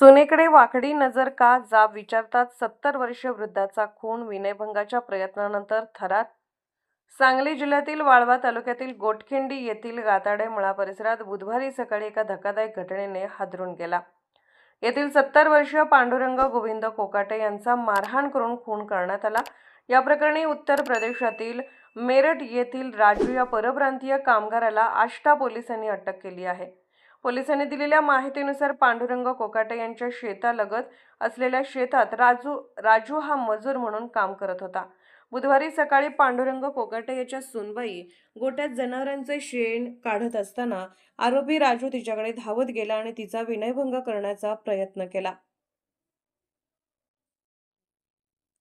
सुनेकडे वाकडी नजर का जाब विचारतात 70 वर्षीय वृद्धाचा खून विनयभंगाच्या प्रयत्नानंतर थरार. सांगली जिल्ह्यातील वाळवा तालुक्यातील गोटखिंडी येथील गाताडे मळा परिसरात बुधवारी सकाळी एका धक्कादायक घटनेने हादरून गेला. येथील 70 वर्षीय पांडुरंग गोविंद कोकाटे यांचा मारहाण करून खून करण्यात आला. या प्रकरणी उत्तर प्रदेशातील मेरठ येथील राजू या परप्रांतीय कामगाराला आष्टा पोलिसांनी अटक केली आहे. पोलिसांनी दिलेल्या माहितीनुसार पांडुरंग कोकाटे यांच्या शेतालगत असलेल्या शेतात राजू हा मजूर म्हणून काम करत होता. बुधवारी सकाळी पांडुरंग कोकाटे याच्या सुनबाई गोठ्यात जनावरांचे शेण काढत असताना आरोपी राजू तिच्याकडे धावत गेला आणि तिचा विनयभंग करण्याचा प्रयत्न केला.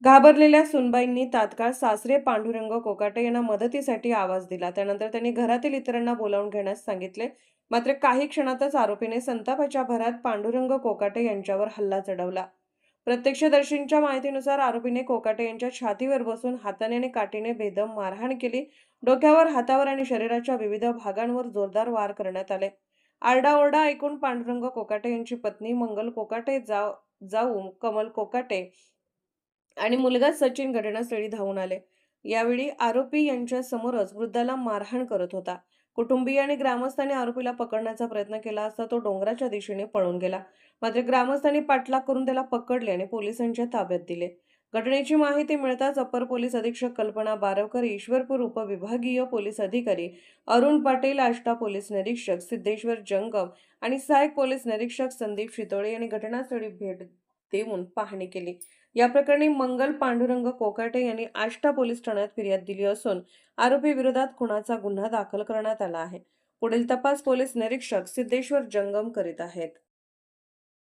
घाबरलेल्या सुनबाईंनी तात्काळ सासरे पांडुरंग कोकाटे यांना मदतीसाठी आवाज दिला. त्यानंतर त्यांनी घरातील इतरांना बोलावून घेण्यास सांगितले. मात्र काही क्षणातच आरोपीने संतापाच्या भरात पांडुरंग कोकाटे यांच्यावर हल्ला चढवला. प्रत्यक्षदर्शींच्या माहितीनुसार आरोपीने कोकाटे यांच्या छातीवर बसून हाताने आणि काठीने बेदम मारहाण केली. डोक्यावर, हातावर आणि शरीराच्या विविध भागांवर जोरदार वार करण्यात आले. आरडाओरडा ऐकून पांडुरंग कोकाटे यांची पत्नी मंगल कोकाटे, जाऊ कमल कोकाटे आणि मुलगा सचिन घटनास्थळी धावून आले. यावेळी आरोपी यांच्या समोरच वृद्धाला मारहाण करत होता. कुटुंबीय आणि ग्रामस्थांनी आरोपीला पकडण्याचा प्रयत्न केला असता तो डोंगराच्या दिशेने पळून गेला. मात्र ग्रामस्थांनी पाठलाग करून त्याला पकडले आणि पोलिसांच्या ताब्यात दिले. घटनेची माहिती मिळताच अपर पोलीस अधीक्षक कल्पना बारवकर, ईश्वरपूर उपविभागीय पोलीस अधिकारी अरुण पाटील, आष्टा पोलीस निरीक्षक सिद्धेश्वर जंगम आणि सहाय्यक पोलीस निरीक्षक संदीप शितोळे यांनी घटनास्थळी भेट देऊन पाहणी केली. या प्रकरणी मंगल पांडुरंग कोकाटे यांनी आष्टा पोलीस ठाण्यात फिर्याद दिली असून आरोपी विरोधात खुनाचा गुन्हा दाखल करण्यात आला आहे. पुढील तपास पोलीस निरीक्षक सिद्धेश्वर जंगम करीत आहेत.